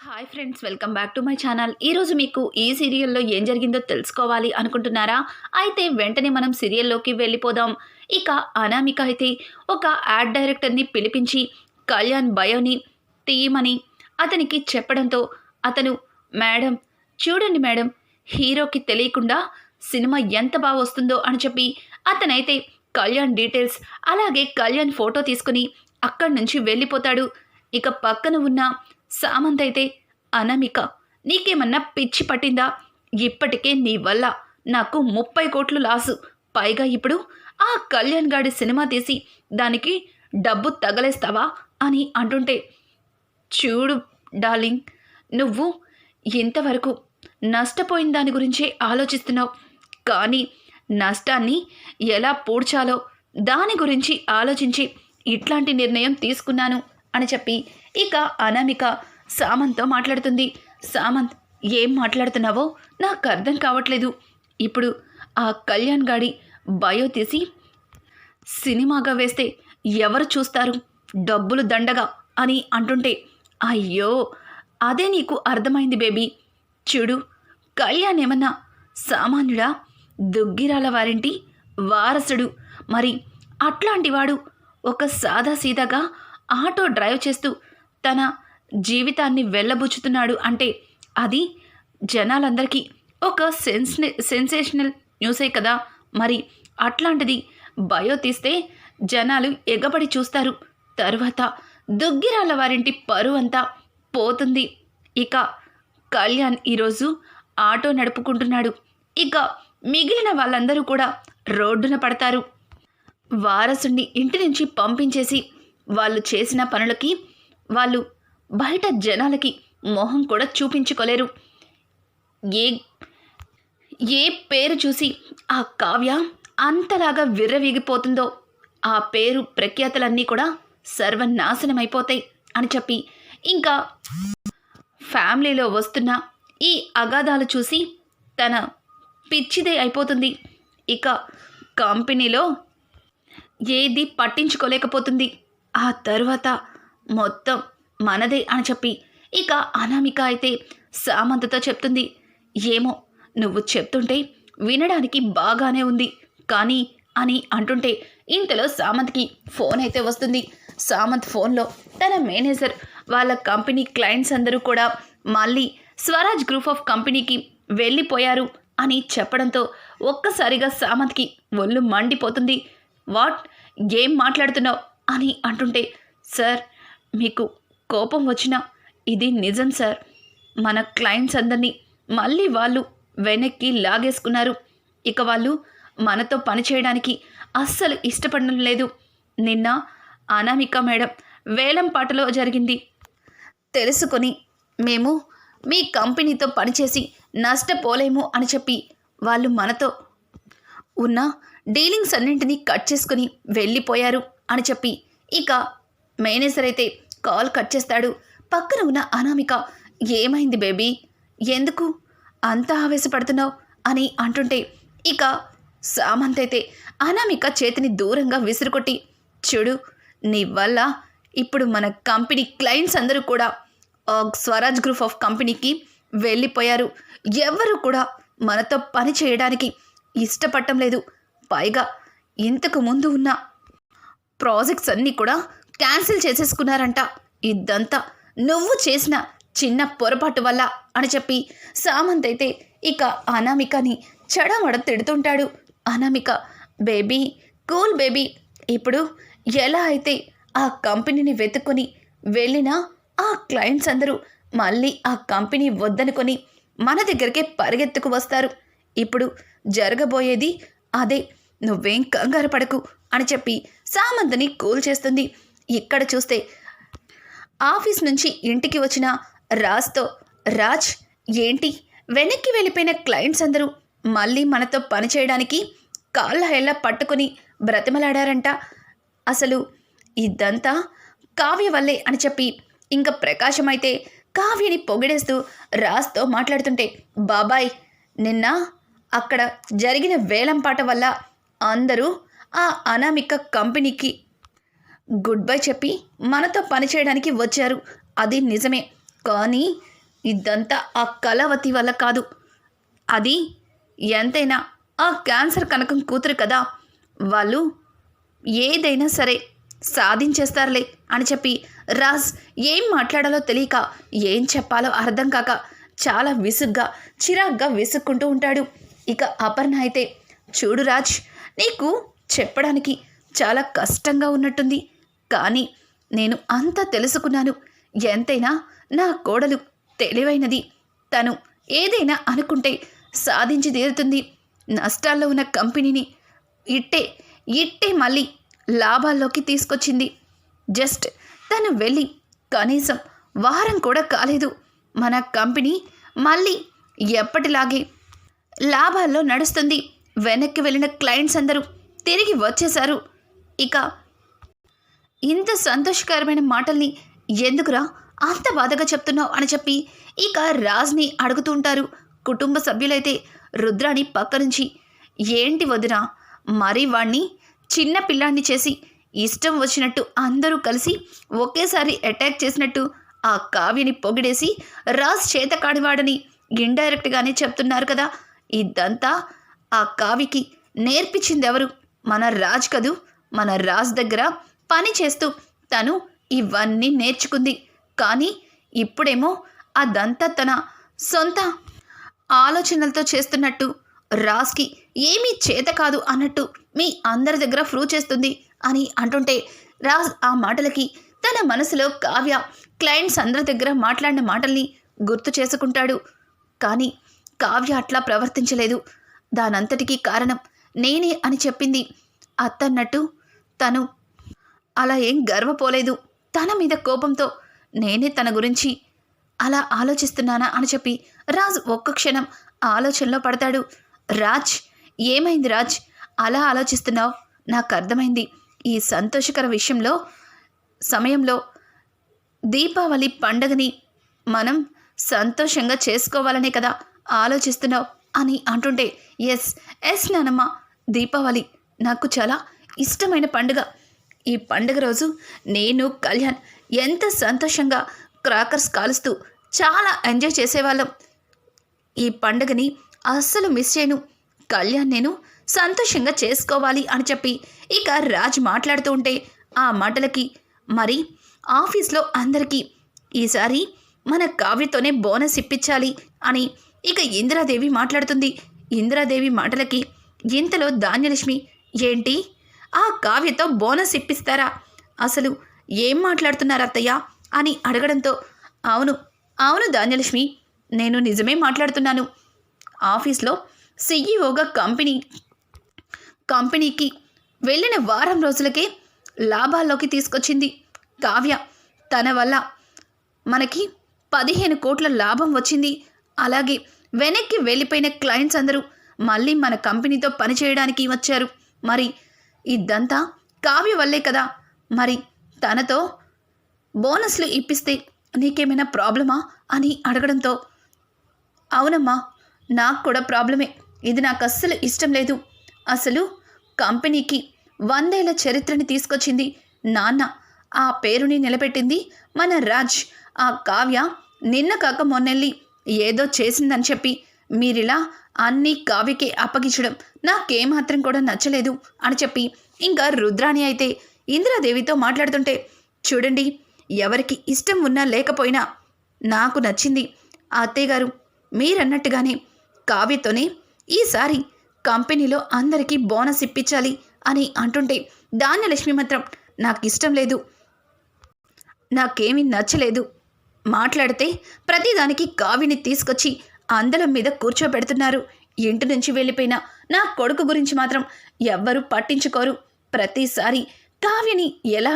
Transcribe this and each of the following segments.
Hi friends, welcome back to my channel. ఈరోజు మీకు ఈ సీరియల్లో ఏం జరిగిందో తెలుసుకోవాలి అనుకుంటున్నారా? అయితే వెంటనే మనం సీరియల్లోకి వెళ్ళిపోదాం. ఇక అనామిక అయితే ఒక యాడ్ డైరెక్టర్ని పిలిపించి కళ్యాణ్ బయోని తీయమని అతనికి చెప్పడంతో అతను, మేడం చూడండి మేడం, హీరోకి తెలియకుండా సినిమా ఎంత బాగా వస్తుందో అని చెప్పి అతనైతే కళ్యాణ్ డీటెయిల్స్ అలాగే కళ్యాణ్ ఫోటో తీసుకుని అక్కడి నుంచి వెళ్ళిపోతాడు. ఇక పక్కన ఉన్న సామంత్ అయితే, అనామిక నీకేమన్నా పిచ్చి పట్టిందా? ఇప్పటికే నీ వల్ల నాకు 30 కోట్లు లాసు. పైగా ఇప్పుడు ఆ కళ్యాణ్ గాడి సినిమా తీసి దానికి డబ్బు తగలేస్తావా అని అంటుంటే, చూడు డార్లింగ్, నువ్వు ఇంతవరకు నష్టపోయిన దాని గురించే ఆలోచిస్తున్నావు, కానీ నష్టాన్ని ఎలా పూడ్చాలో దాని గురించి ఆలోచించి ఇట్లాంటి నిర్ణయం తీసుకున్నాను అని చెప్పి ఇక అనామిక సామంత్తో మాట్లాడుతుంది. సామంత్, ఏం మాట్లాడుతున్నావో నాకు అర్థం కావట్లేదు. ఇప్పుడు ఆ కళ్యాణ్ గాడి బయో తీసి సినిమాగా వేస్తే ఎవరు చూస్తారు? డబ్బులు దండగా అని అంటుంటే, అయ్యో అదే నీకు అర్థమైంది బేబీ. చూడు, కళ్యాణ్ ఏమన్నా సామాన్యుడా? దుగ్గిరాల వారింటి వారసుడు. మరి అట్లాంటివాడు ఒక సాదాసీదాగా ఆటో డ్రైవ్ చేస్తూ తన జీవితాన్ని వెళ్ళబుచ్చుతున్నాడు అంటే అది జనాలందరికీ ఒక సెన్సేషనల్ న్యూసే కదా. మరి అట్లాంటిది బయో తీస్తే జనాలు ఎగబడి చూస్తారు. తర్వాత దుగ్గిరాల వారింటి పరువు అంతా పోతుంది. ఇక కళ్యాణ్ ఈరోజు ఆటో నడుపుకుంటున్నాడు. ఇక మిగిలిన వాళ్ళందరూ కూడా రోడ్డున పడతారు. వారసుని ఇంటి నుంచి పంపించేసి వాళ్ళు చేసిన పనులకి వాళ్ళు బయట జనాలకి మొహం కూడా చూపించుకోలేరు. ఏ ఏ పేరు చూసి ఆ కావ్య అంతలాగా విర్రవీగిపోతుందో ఆ పేరు ప్రఖ్యాతలన్నీ కూడా సర్వనాశనమైపోతాయి అని చెప్పి ఇంకా ఫ్యామిలీలో వస్తున్న ఈ అగాధాలు చూసి తన పిచ్చిదే అయిపోతుంది. ఇక కంపెనీలో ఏది పట్టించుకోలేకపోతుంది. ఆ తరువాత మొత్తం మనదే అని చెప్పి ఇక అనామిక అయితే సామంతతో చెప్తుంది. ఏమో, నువ్వు చెప్తుంటే వినడానికి బాగానే ఉంది కానీ అని అంటుంటే ఇంతలో సామంత్కి ఫోన్ అయితే వస్తుంది. సామంత్ ఫోన్లో తన మేనేజర్ వాళ్ళ కంపెనీ క్లయింట్స్ అందరూ కూడా మళ్ళీ స్వరాజ్ గ్రూప్ ఆఫ్ కంపెనీకి వెళ్ళిపోయారు అని చెప్పడంతో ఒక్కసారిగా సామంత్కి ఒళ్ళు మండిపోతుంది. వాట్, ఏం మాట్లాడుతున్నావు అని అంటుంటే, సార్ మీకు కోపం వచ్చినా ఇది నిజం సార్. మన క్లయింట్స్ అందరినీ మళ్ళీ వాళ్ళు వెనక్కి లాగేసుకున్నారు. ఇక వాళ్ళు మనతో పనిచేయడానికి అస్సలు ఇష్టపడడం లేదు. నిన్న అనామిక మేడం వేలంపాటలో జరిగింది తెలుసుకొని మేము మీ కంపెనీతో పనిచేసి నష్టపోలేము అని చెప్పి వాళ్ళు మనతో ఉన్న డీలింగ్స్ అన్నింటినీ కట్ చేసుకుని వెళ్ళిపోయారు అని చెప్పి ఇక మేనేజర్ అయితే కాల్ కట్ చేస్తాడు. పక్కన ఉన్న అనామిక, ఏమైంది బేబీ, ఎందుకు అంత ఆవేశపడుతున్నావు అని అంటుంటే ఇక సామంత్ అయితే అనామిక చేతిని దూరంగా విసురుకొట్టి, చూడు, నీ వల్ల ఇప్పుడు మన కంపెనీ క్లయింట్స్ అందరూ కూడా స్వరాజ్ గ్రూప్ ఆఫ్ కంపెనీకి వెళ్ళిపోయారు. ఎవరు కూడా మనతో పని చేయడానికి ఇష్టపడటం లేదు. పైగా ఇంతకు ముందు ఉన్న ప్రాజెక్ట్స్ అన్నీ కూడా క్యాన్సిల్ చేసేసుకున్నారంట. ఇదంతా నువ్వు చేసిన చిన్న పొరపాటు వల్ల అని చెప్పి సామంత్ అయితే ఇక అనామికని చెడమడ తిడుతుంటాడు. అనామిక, బేబీ కూల్ బేబీ, ఇప్పుడు ఎలా అయితే ఆ కంపెనీని వెతుక్కొని వెళ్ళినా ఆ క్లయింట్స్ అందరూ మళ్ళీ ఆ కంపెనీ వద్దనుకొని మన దగ్గరికే పరిగెత్తుకు వస్తారు. ఇప్పుడు జరగబోయేది అదే, నువ్వేం కంగారు పడకు అని చెప్పి సామంత్ని కూల్ చేస్తుంది. ఇక్కడ చూస్తే ఆఫీస్ నుంచి ఇంటికి వచ్చిన రాజ్తో, రాజ్ ఏంటి వెనక్కి వెళ్ళిపోయిన క్లయింట్స్ అందరూ మళ్ళీ మనతో పనిచేయడానికి కాళ్ళ హెళ్ళ పట్టుకొని బ్రతిమలాడారంట. అసలు ఇదంతా కావ్య వల్లే అని చెప్పి ఇంకా ప్రకాశం అయితే కావ్యని పొగిడేస్తూ రాజ్తో మాట్లాడుతుంటే, బాబాయ్ నిన్న అక్కడ జరిగిన వేలంపాట వల్ల అందరూ ఆ అనామిక కంపెనీకి గుడ్ బై చెప్పి మనతో పనిచేయడానికి వచ్చారు. అది నిజమే, కానీ ఇదంతా ఆ కళావతి వల్ల కాదు. అది ఎంతైనా ఆ క్యాన్సర్ కనకం కూతురు కదా, వాళ్ళు ఏదైనా సరే సాధించేస్తారులే అని చెప్పి రాజ్ ఏం మాట్లాడాలో తెలియక, ఏం చెప్పాలో అర్థం కాక చాలా విసుగ్గా చిరాగ్గా విసుక్కుంటూ ఉంటాడు. ఇక అపర్ణ అయితే, చూడు రాజ్, నీకు చెప్పడానికి చాలా కష్టంగా ఉన్నట్టుంది, కానీ నేను అంతా తెలుసుకున్నాను. ఎంతైనా నా కోడలు తెలివైనది. తను ఏదైనా అనుకుంటే సాధించి తీరుతుంది. నష్టాల్లో ఉన్న కంపెనీని ఇట్టే ఇట్టే మళ్ళీ లాభాల్లోకి తీసుకొచ్చింది. జస్ట్ తను వెళ్ళి కనీసం వారం కూడా కాలేదు, మన కంపెనీ మళ్ళీ ఎప్పటిలాగే లాభాల్లో నడుస్తుంది. వెనక్కి వెళ్ళిన క్లయింట్స్ అందరూ తిరిగి వచ్చేశారు. ఇక ఇంత సంతోషకరమైన మాటల్ని ఎందుకురా అంత బాధగా చెప్తున్నావు అని చెప్పి ఇక రాజ్ని అడుగుతూ ఉంటారు. కుటుంబ సభ్యులైతే రుద్రాని పక్క నుంచి, ఏంటి వదినా, మరీ వాణ్ణి చిన్న పిల్లాన్ని చేసి ఇష్టం వచ్చినట్టు అందరూ కలిసి ఒకేసారి అటాక్ చేసినట్టు ఆ కావ్యని పొగిడేసి రాజ్ చేతకాడివాడని ఇండైరెక్ట్గానే చెప్తున్నారు కదా. ఇదంతా ఆ కావ్యకి నేర్పించింది ఎవరు? మన రాజ్ కదూ. మన రాజ్ దగ్గర పని చేస్తూ తను ఇవన్నీ నేర్చుకుంది. కానీ ఇప్పుడేమో అదంతా తన సొంత ఆలోచనలతో చేస్తున్నట్టు, రాజ్కి ఏమీ చేత కాదు అన్నట్టు మీ అందరి దగ్గర ప్రూవ్ చేస్తుంది అని అంటుంటే, రాజ్ ఆ మాటలకి తన మనసులో కావ్య క్లయింట్స్ అందరి దగ్గర మాట్లాడిన మాటల్ని గుర్తు చేసుకుంటాడు. కానీ కావ్య అట్లా ప్రవర్తించలేదు. దానంతటికీ కారణం నేనే అని చెప్పింది. అత్తన్నట్టు తను అలా ఏం గర్వపోలేదు. తన మీద కోపంతో నేనే తన గురించి అలా ఆలోచిస్తున్నానా అని చెప్పి రాజ్ ఒక్క క్షణం ఆలోచనలో పడతాడు. రాజ్, ఏమైంది రాజ్, అలా ఆలోచిస్తున్నావు? నాకు అర్థమైంది. ఈ సంతోషకర సమయంలో దీపావళి పండగని మనం సంతోషంగా చేసుకోవాలనే కదా ఆలోచిస్తున్నావు అని అంటుంటే, ఎస్ నానమ్మ, దీపావళి నాకు చాలా ఇష్టమైన పండుగ. ఈ పండుగ రోజు నేను కళ్యాణ్ ఎంత సంతోషంగా క్రాకర్స్ కాలుస్తూ చాలా ఎంజాయ్ చేసేవాళ్ళం. ఈ పండుగని అస్సలు మిస్ చేయను. కళ్యాణ్ నేను సంతోషంగా చేసుకోవాలి అని చెప్పి ఇక రాజ్ మాట్లాడుతూ ఉంటే, ఆ మాటలకి మరి ఆఫీస్లో అందరికీ ఈసారి మన కావ్యతోనే బోనస్ ఇప్పించాలి అని ఇక ఇందిరాదేవి మాట్లాడుతుంది. ఇందిరాదేవి మాటలకి ఇంతలో ధాన్యలక్ష్మి, ఏంటి, ఆ కావ్యతో బోనస్ ఇప్పిస్తారా? అసలు ఏం మాట్లాడుతున్నారు అత్తయ్య అని అడగడంతో, అవును ధాన్యలక్ష్మి, నేను నిజమే మాట్లాడుతున్నాను. ఆఫీస్లో సీఈఓగా కంపెనీకి వెళ్ళిన వారం రోజులకే లాభాల్లోకి తీసుకొచ్చింది కావ్య. తన వల్ల మనకి 15 కోట్ల లాభం వచ్చింది. అలాగే వెనక్కి వెళ్ళిపోయిన క్లయింట్స్ అందరూ మళ్ళీ మన కంపెనీతో పనిచేయడానికి వచ్చారు. మరి ఇదంతా కావ్య వల్లే కదా. మరి తనతో బోనస్లు ఇప్పిస్తే నీకేమైనా ప్రాబ్లమా అని అడగడంతో, అవునమ్మా, నాకు కూడా ప్రాబ్లమే. ఇది నాకు అస్సలు ఇష్టం లేదు. అసలు కంపెనీకి 100 ఏళ్ల చరిత్రని తీసుకొచ్చింది నాన్న. ఆ పేరుని నిలబెట్టింది మన రాజ్. ఆ కావ్య నిన్న కాక మొన్నెళ్ళి ఏదో చేసిందని చెప్పి మీరిలా అన్నీ కావ్యకే అప్పగించడం నాకేమాత్రం కూడా నచ్చలేదు అని చెప్పి ఇంకా రుద్రాణి అయితే ఇందిరాదేవితో మాట్లాడుతుంటే, చూడండి, ఎవరికి ఇష్టం ఉన్నా లేకపోయినా నాకు నచ్చింది అత్తయ్య గారు. మీరన్నట్టుగానే కావ్యతోనే ఈసారి కంపెనీలో అందరికీ బోనస్ ఇప్పించాలి అని అంటుంటే, ధాన్యలక్ష్మి మాత్రం నాకు ఇష్టం లేదు, నాకేమీ నచ్చలేదు, మాట్లాడితే ప్రతిదానికి కావ్యని తీసుకొచ్చి అందలం మీద కూర్చోబెడుతున్నారు. ఇంటి నుంచి వెళ్ళిపోయిన నా కొడుకు గురించి మాత్రం ఎవ్వరూ పట్టించుకోరు. ప్రతిసారి కావ్యని ఎలా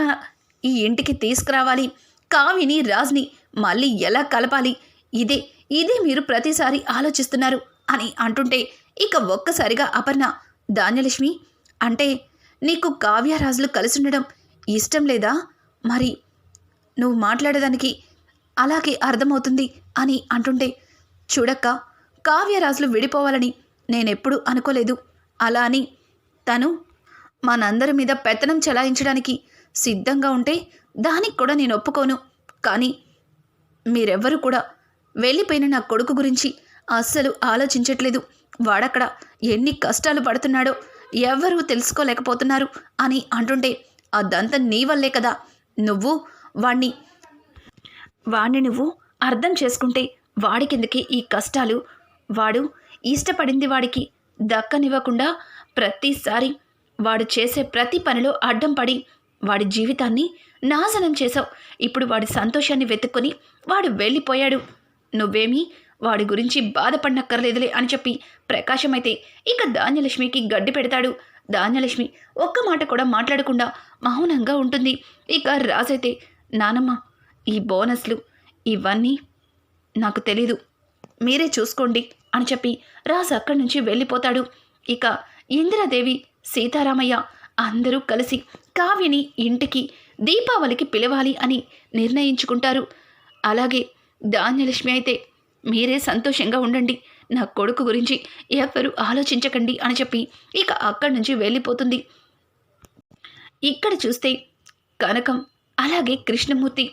ఈ ఇంటికి తీసుకురావాలి, కావ్యని రాజ్ని మళ్ళీ ఎలా కలపాలి, ఇదే మీరు ప్రతిసారి ఆలోచిస్తున్నారు అని అంటుంటే, ఇక ఒక్కసారిగా అపర్ణ, ధాన్యలక్ష్మి, అంటే నీకు కావ్య రాజులు కలిసి ఉండడం ఇష్టం లేదా? మరి నువ్వు మాట్లాడేదానికి అలాగే అర్థమవుతుంది అని అంటుంటే, చూడక్క, కావ్యరాజులు విడిపోవాలని నేనెప్పుడూ అనుకోలేదు. అలా అని తను మనందరి మీద పెత్తనం చెలాయించడానికి సిద్ధంగా ఉంటే దానికి కూడా నేను ఒప్పుకోను. కానీ మీరెవ్వరూ కూడా వెళ్ళిపోయిన నా కొడుకు గురించి అస్సలు ఆలోచించట్లేదు. వాడక్కడ ఎన్ని కష్టాలు పడుతున్నాడో ఎవరూ తెలుసుకోలేకపోతున్నారు అని అంటుంటే, అదంతా నీ వల్లే కదా. నువ్వు వాణ్ణి నువ్వు అర్థం చేసుకుంటే వాడికెందుకే ఈ కష్టాలు? వాడు ఇష్టపడింది వాడికి దక్కనివ్వకుండా ప్రతిసారి వాడు చేసే ప్రతి పనిలో అడ్డం పడి వాడి జీవితాన్ని నాశనం చేశావు. ఇప్పుడు వాడి సంతోషాన్ని వెతుక్కొని వాడు వెళ్ళిపోయాడు. నువ్వేమీ వాడి గురించి బాధపడనక్కర్లేదులే అని చెప్పి ప్రకాశం అయితే ఇక ధాన్యలక్ష్మికి గడ్డి పెడతాడు. ధాన్యలక్ష్మి ఒక్క మాట కూడా మాట్లాడకుండా మౌనంగా ఉంటుంది. ఇక రాజైతే, నానమ్మ, ఈ బోనస్లు ఇవన్నీ నాకు తెలీదు, మీరే చూసుకోండి అని చెప్పి రాజు అక్కడి నుంచి వెళ్ళిపోతాడు. ఇక ఇందిరాదేవి, సీతారామయ్య అందరూ కలిసి కావ్యని ఇంటికి దీపావళికి పిలవాలి అని నిర్ణయించుకుంటారు. అలాగే ధాన్యలక్ష్మి అయితే, మీరే సంతోషంగా ఉండండి, నా కొడుకు గురించి ఎవరు ఆలోచించకండి అని చెప్పి ఇక అక్కడి నుంచి వెళ్ళిపోతుంది. ఇక్కడ చూస్తే కనకం అలాగే కృష్ణమూర్తి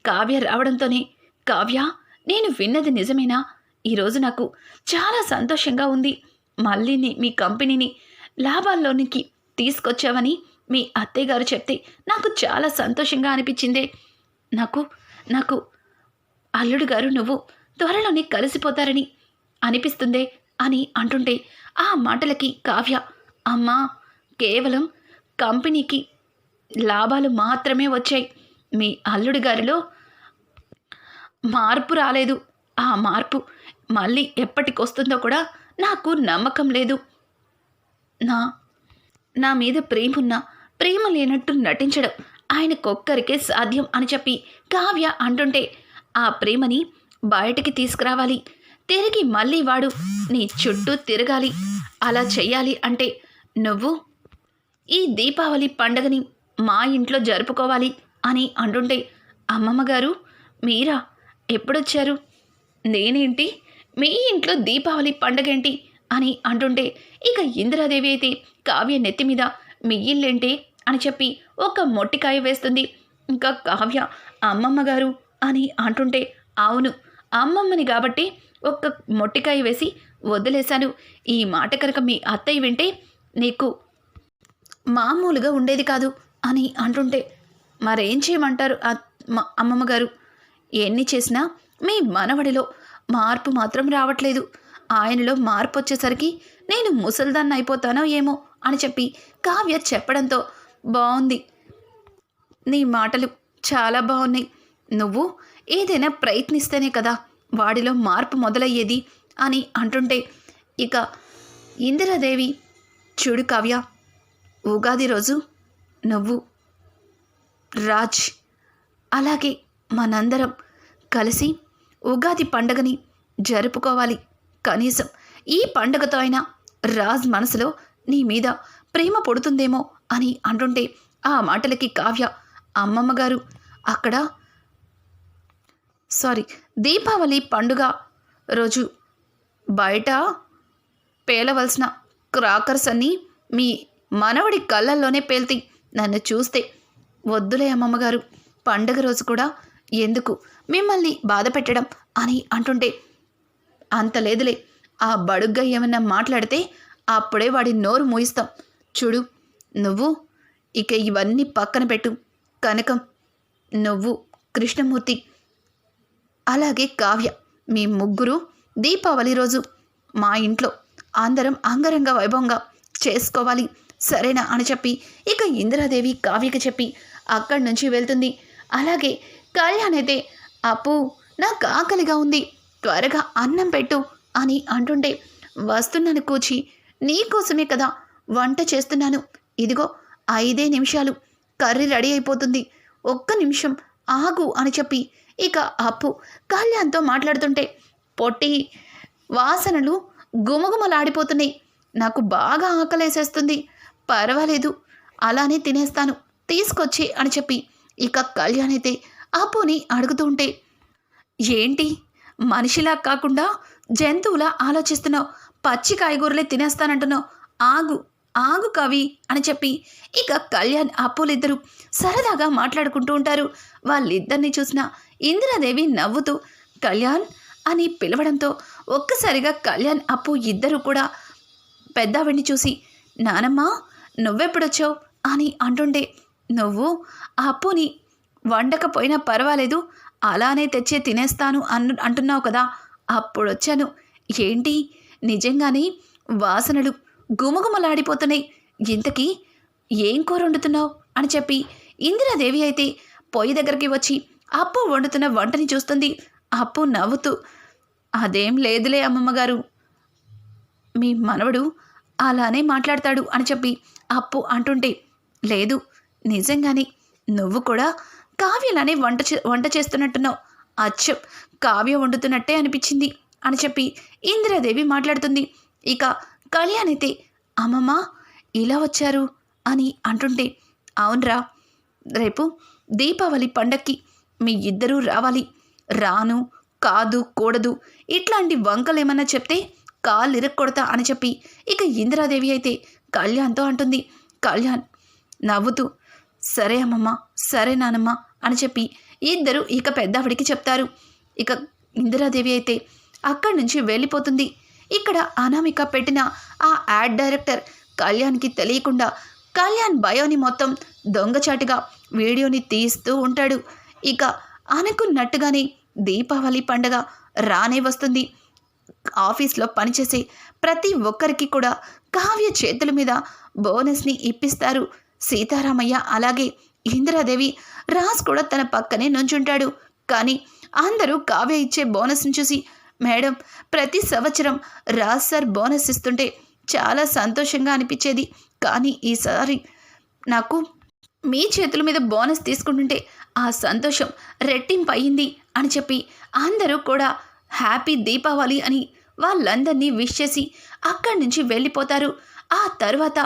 కావ్య రావడంతోనే, కావ్య, నేను విన్నది నిజమేనా? ఈరోజు నాకు చాలా సంతోషంగా ఉంది. మళ్ళీ మీ కంపెనీని లాభాల్లోనికి తీసుకొచ్చావని మీ అత్తయ్య గారు చెప్తే నాకు చాలా సంతోషంగా అనిపించిందే. నాకు అల్లుడు గారు నువ్వు త్వరలోనే కలిసిపోతారని అనిపిస్తుందే అని అంటుంటే, ఆ మాటలకి కావ్య, అమ్మా, కేవలం కంపెనీకి లాభాలు మాత్రమే వచ్చాయి, మీ అల్లుడి గారిలో మార్పు రాలేదు. ఆ మార్పు మళ్ళీ ఎప్పటికొస్తుందో కూడా నాకు నమ్మకం లేదు. నా మీద ప్రేమ లేనట్టు నటించడం ఆయనకొక్కరికే సాధ్యం అని చెప్పి కావ్య అంటుంటే, ఆ ప్రేమని బయటికి తీసుకురావాలి, తిరిగి మళ్ళీ వాడు నీ చుట్టూ తిరగాలి. అలా చెయ్యాలి అంటే నువ్వు ఈ దీపావళి పండగని మా ఇంట్లో జరుపుకోవాలి అని అంటుంటే, అమ్మమ్మ గారు, మీరా ఎప్పుడొచ్చారు? నేనేంటి మీ ఇంట్లో దీపావళి పండగేంటి అని అంటుంటే, ఇక ఇందిరాదేవి అయితే కావ్య నెత్తి మీద మీ ఇల్లేంటి అని చెప్పి ఒక మొట్టికాయ వేస్తుంది. ఇంకా కావ్య, అమ్మమ్మ గారు అని అంటుంటే, అవును, అమ్మమ్మని కాబట్టి ఒక్క మొట్టికాయ వేసి వదిలేశాను. ఈ మాట కనుక మీ అత్తయ్య వింటే నీకు మామూలుగా ఉండేది కాదు అని అంటుంటే, మరేం చేయమంటారు అమ్మమ్మ గారు? ఎన్ని చేసినా మీ మనవడిలో మార్పు మాత్రం రావట్లేదు. ఆయనలో మార్పు వచ్చేసరికి నేను ముసల్దాన్ని అయిపోతానో ఏమో అని చెప్పి కావ్య చెప్పడంతో, బాగుంది, నీ మాటలు చాలా బాగున్నాయి. నువ్వు ఏదైనా ప్రయత్నిస్తేనే కదా వాడిలో మార్పు మొదలయ్యేది అని అంటుంటే, ఇక ఇందిరాదేవి, చూడు కావ్య, ఉగాది రోజు నువ్వు, రాజ్, అలాగే మనందరం కలిసి ఉగాది పండగని జరుపుకోవాలి. కనీసం ఈ పండగతో అయినా రాజ్ మనసులో నీ మీద ప్రేమ పుడుతుందేమో అని అంటుంటే, ఆ మాటలకి కావ్య, అమ్మమ్మ గారు, అక్కడ దీపావళి పండుగ రోజు బయట పేలవలసిన క్రాకర్స్ అన్నీ మీ మనవడి కళ్ళల్లోనే పేల్తాయి. నన్ను చూస్తే వద్దులే అమ్మమ్మగారు, పండగ రోజు కూడా ఎందుకు మిమ్మల్ని బాధ పెట్టడం అని అంటుంటే, అంత లేదులే, ఆ బడుగ్గా ఏమన్నా మాట్లాడితే అప్పుడే వాడి నోరు మూయిస్తాం. చూడు, నువ్వు ఇక ఇవన్నీ పక్కన పెట్టు. కనకం, నువ్వు, కృష్ణమూర్తి, అలాగే కావ్య, మీ ముగ్గురు దీపావళి రోజు మా ఇంట్లో అందరం అంగరంగ వైభవంగా చేసుకోవాలి, సరేనా అని చెప్పి ఇక ఇందిరాదేవి కావ్యకి చెప్పి అక్కడి నుంచి వెళ్తుంది. అలాగే కళ్యాణ్ అయితే, అప్పు, నాకు ఆకలిగా ఉంది, త్వరగా అన్నం పెట్టు అని అంటుంటే, వస్తున్నాను కూచి, నీకోసమే కదా వంట చేస్తున్నాను, ఇదిగో 5 నిమిషాలు కర్రీ రెడీ అయిపోతుంది, ఒక్క నిమిషం ఆగు అని చెప్పి ఇక అప్పు కళ్యాణ్తో మాట్లాడుతుంటే, పొట్టి వాసనలు గుమగుమలాడిపోతున్నాయి, నాకు బాగా ఆకలేసేస్తుంది, పర్వాలేదు అలానే తినేస్తాను, తీసుకొచ్చి అని చెప్పి ఇక కళ్యాణ్ అయితే అప్పుని అడుగుతూ ఉంటే, ఏంటి మనిషిలా కాకుండా జంతువులా ఆలోచిస్తున్నావు, పచ్చి కాయగూరలే తినేస్తానంటున్నావు, ఆగు కవి అని చెప్పి ఇక కళ్యాణ్ అప్పులిద్దరూ సరదాగా మాట్లాడుకుంటూ ఉంటారు. వాళ్ళిద్దరిని చూసిన ఇందిరాదేవి నవ్వుతూ, కళ్యాణ్, అని పిలవడంతో ఒక్కసారిగా కళ్యాణ్ అప్పు ఇద్దరు కూడా పెద్దావిడిని చూసి నానమ్మ నువ్వెప్పుడొచ్చావు అని అంటుంటే నువ్వు ఆ అప్పుని వండకపోయినా పర్వాలేదు అలానే తెచ్చే తినేస్తాను అంటున్నావు కదా అప్పుడొచ్చాను ఏంటి నిజంగానే వాసనలు గుమగుమలాడిపోతున్నాయి ఇంతకీ ఏం కూర వండుతున్నావు అని చెప్పి ఇందిరాదేవి అయితే పొయ్యి దగ్గరికి వచ్చి అప్పు వండుతున్న వంటని చూస్తుంది. అప్పు నవ్వుతూ అదేం లేదులే అమ్మమ్మగారు మీ మనవడు అలానే మాట్లాడతాడు అని చెప్పి అప్పు అంటుంటే లేదు నిజంగానే నువ్వు కూడా కావ్యలానే వంట చేస్తున్నట్టున్నావు అచ్చం కావ్య వండుతున్నట్టే అనిపించింది అని చెప్పి ఇందిరాదేవి మాట్లాడుతుంది. ఇక కళ్యాణ్ అయితే అమ్మమ్మ ఇలా వచ్చారు అని అంటుంటే అవునరా రేపు దీపావళి పండక్కి మీ ఇద్దరూ రావాలి రాను కాదు కూడదు ఇట్లాంటి వంకలు ఏమన్నా చెప్తే కాళ్ళు ఇరక్కొడతా అని చెప్పి ఇక ఇందిరాదేవి అయితే కళ్యాణ్తో అంటుంది. కళ్యాణ్ నవ్వుతూ సరే అమ్మమ్మ సరే నానమ్మ అని చెప్పి ఇద్దరు ఇక పెద్దావిడికి చెప్తారు. ఇక ఇందిరాదేవి అయితే అక్కడి నుంచి వెళ్ళిపోతుంది. ఇక్కడ అనామిక పెట్టిన ఆ యాడ్ డైరెక్టర్ కళ్యాణ్కి తెలియకుండా కళ్యాణ్ బయోని మొత్తం దొంగచాటుగా వీడియోని తీస్తూ ఉంటాడు. ఇక అనుకున్నట్టుగానే దీపావళి పండగ రానే వస్తుంది. ఆఫీస్లో పనిచేసే ప్రతి ఒక్కరికి కూడా కావ్య చేతుల మీద బోనస్ని ఇప్పిస్తారు. సీతారామయ్య అలాగే ఇందిరాదేవి రాజ్ కూడా తన పక్కనే నుంచుంటాడు. కానీ అందరూ కావ్య ఇచ్చే బోనస్ని చూసి మేడం ప్రతి సంవత్సరం రాజ్ సార్ బోనస్ ఇస్తుంటే చాలా సంతోషంగా అనిపించేది కానీ ఈసారి నాకు మీ చేతుల మీద బోనస్ తీసుకుంటుంటే ఆ సంతోషం రెట్టింపు అయింది అని చెప్పి అందరూ కూడా హ్యాపీ దీపావళి అని వాళ్ళందరినీ విష్ చేసి అక్కడి నుంచి వెళ్ళిపోతారు. ఆ తర్వాత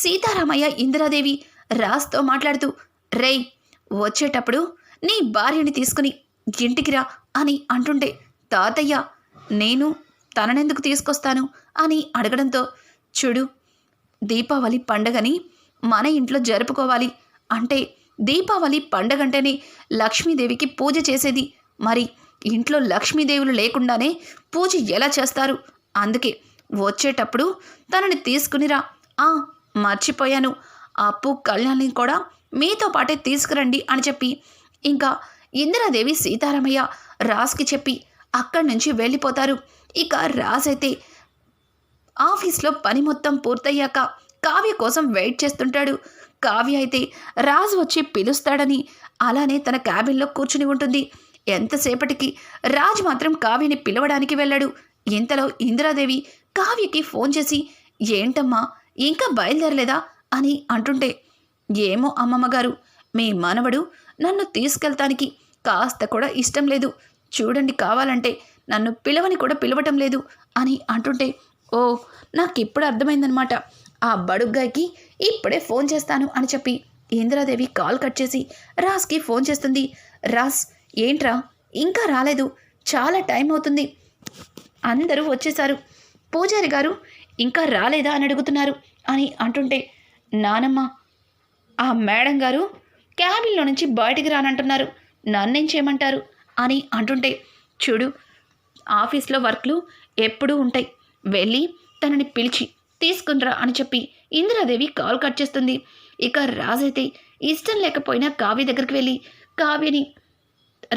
సీతారామయ్య ఇందిరాదేవి రాజ్తో మాట్లాడుతూ రేయ్ వచ్చేటప్పుడు నీ భార్యని తీసుకుని ఇంటికి రా అని అంటుంటే తాతయ్య నేను తననెందుకు తీసుకొస్తాను అని అడగడంతో చూడు దీపావళి పండగని మన ఇంట్లో జరుపుకోవాలి అంటే దీపావళి పండగంటేనే లక్ష్మీదేవికి పూజ చేసేది మరి ఇంట్లో లక్ష్మీదేవులు లేకుండానే పూజ ఎలా చేస్తారు అందుకే వచ్చేటప్పుడు తనని తీసుకునిరా మర్చిపోయాను అప్పు కళ్యాణ్ని కూడా మీతో పాటే తీసుకురండి అని చెప్పి ఇంకా ఇందిరాదేవి సీతారామయ్య రాజ్కి చెప్పి అక్కడి నుంచి వెళ్ళిపోతారు. ఇక రాజ్ అయితే ఆఫీస్లో పని మొత్తం పూర్తయ్యాక కావ్య కోసం వెయిట్ చేస్తుంటాడు. కావ్య అయితే రాజ్ వచ్చి పిలుస్తాడని అలానే తన క్యాబిన్లో కూర్చుని ఉంటుంది. ఎంతసేపటికి రాజ్ మాత్రం కావ్యని పిలవడానికి వెళ్ళాడు. ఇంతలో ఇందిరాదేవి కావ్యకి ఫోన్ చేసి ఏంటమ్మా ఇంకా బయలుదేరలేదా అని అంటుంటే ఏమో అమ్మమ్మగారు మీ మనవడు నన్ను తీసుకెళ్తానికి కాస్త కూడా ఇష్టం లేదు చూడండి కావాలంటే నన్ను పిలవని కూడా పిలవటం లేదు అని అంటుంటే ఓ నాకిప్పుడు అర్థమైందనమాట ఆ బడుగ్గాయికి ఇప్పుడే ఫోన్ చేస్తాను అని చెప్పి ఇందిరాదేవి కాల్ కట్ చేసి రాజ్కి ఫోన్ చేస్తుంది. రాజ్ ఏంట్రా ఇంకా రాలేదు చాలా టైం అవుతుంది అందరూ వచ్చేశారు పూజారి గారు ఇంకా రాలేదా అని అడుగుతున్నారు అని అంటుంటే నానమ్మ ఆ మేడం గారు క్యాబిన్లో నుంచి బయటికి రానంటున్నారు నన్నేం చేయమంటారు అని అంటుంటే చూడు ఆఫీస్లో వర్క్లు ఎప్పుడూ ఉంటాయి వెళ్ళి తనని పిలిచి తీసుకునిరా అని చెప్పి ఇందిరాదేవి కాల్ కట్ చేస్తుంది. ఇక రాజైతే ఇష్టం లేకపోయినా కావ్య దగ్గరికి వెళ్ళి కావ్యని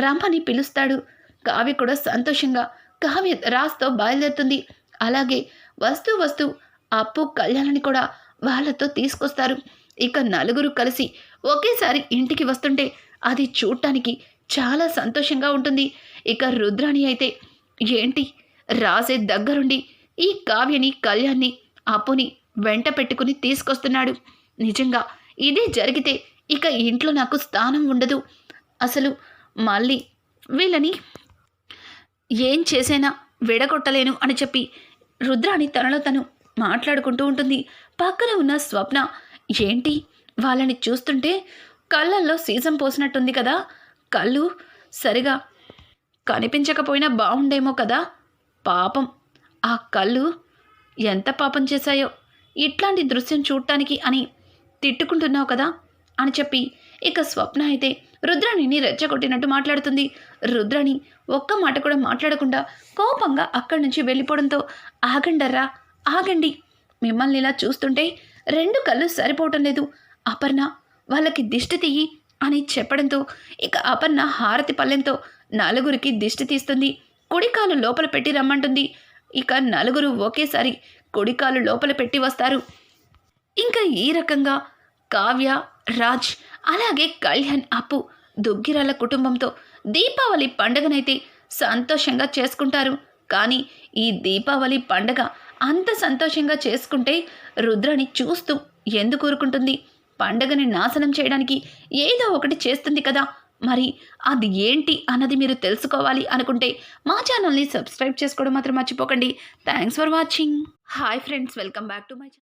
రమ్మని పిలుస్తాడు. కావ్య కూడా సంతోషంగా కావ్య రాజ్తో బయలుదేరుతుంది. అలాగే వస్తూ అప్పు కళ్యాణ్ని కూడా వాళ్ళతో తీసుకొస్తారు. ఇక నలుగురు కలిసి ఒకేసారి ఇంటికి వస్తుంటే అది చూడటానికి చాలా సంతోషంగా ఉంటుంది. ఇక రుద్రాణి అయితే ఏంటి రాజే దగ్గరుండి ఈ కావ్యని కళ్యాణ్ని అప్పుని వెంట పెట్టుకుని తీసుకొస్తున్నాడు నిజంగా ఇదే జరిగితే ఇక ఇంట్లో నాకు స్థానం ఉండదు అసలు మళ్ళీ వీళ్ళని ఏం చేసైనా విడగొట్టలేను అని చెప్పి రుద్రాణి తనలో తను మాట్లాడుకుంటూ ఉంటుంది. పక్కన ఉన్న స్వప్న ఏంటి వాళ్ళని చూస్తుంటే కళ్ళల్లో సీసం పోసినట్టుంది కదా కళ్ళు సరిగా కనిపించకపోయినా బాగుండేమో కదా పాపం ఆ కళ్ళు ఎంత పాపం చేశాయో ఇట్లాంటి దృశ్యం చూడటానికి అని తిట్టుకుంటున్నావు కదా అని చెప్పి ఇక స్వప్న అయితే రుద్రాణిని రెచ్చగొట్టినట్టు మాట్లాడుతుంది. రుద్రాణి ఒక్క మాట కూడా మాట్లాడకుండా కోపంగా అక్కడి నుంచి వెళ్ళిపోవడంతో ఆగండర్రా, ఆగండి, మిమ్మల్ని ఇలా చూస్తుంటే 2 కళ్ళు సరిపోవటం లేదు. అపర్ణ, వాళ్ళకి దిష్టి తీయి అని చెప్పడంతో ఇక అపర్ణ హారతి పళ్ళెంతో నలుగురికి దిష్టి తీస్తుంది. కుడికాలు లోపల పెట్టి రమ్మంటుంది. ఇక నలుగురు ఒకేసారి కుడికాలు లోపల పెట్టి వస్తారు. ఇంకా ఈ రకంగా కావ్య, రాజ్, అలాగే కళ్యాణ్, అప్పు, దుగ్గిరాల కుటుంబంతో దీపావళి పండగనైతే సంతోషంగా చేసుకుంటారు. కానీ ఈ దీపావళి పండగ అంత సంతోషంగా చేసుకుంటే రుద్రాణి చూస్తూ ఎందుకు ఊరుకుంటుంది? పండగని నాశనం చేయడానికి ఏదో ఒకటి చేస్తుంది కదా. మరి అది ఏంటి అన్నది మీరు తెలుసుకోవాలి అనుకుంటే మా ఛానల్ని సబ్స్క్రైబ్ చేసుకోవడం మాత్రం మర్చిపోకండి. Thanks for watching. Hi friends, welcome back to my channel.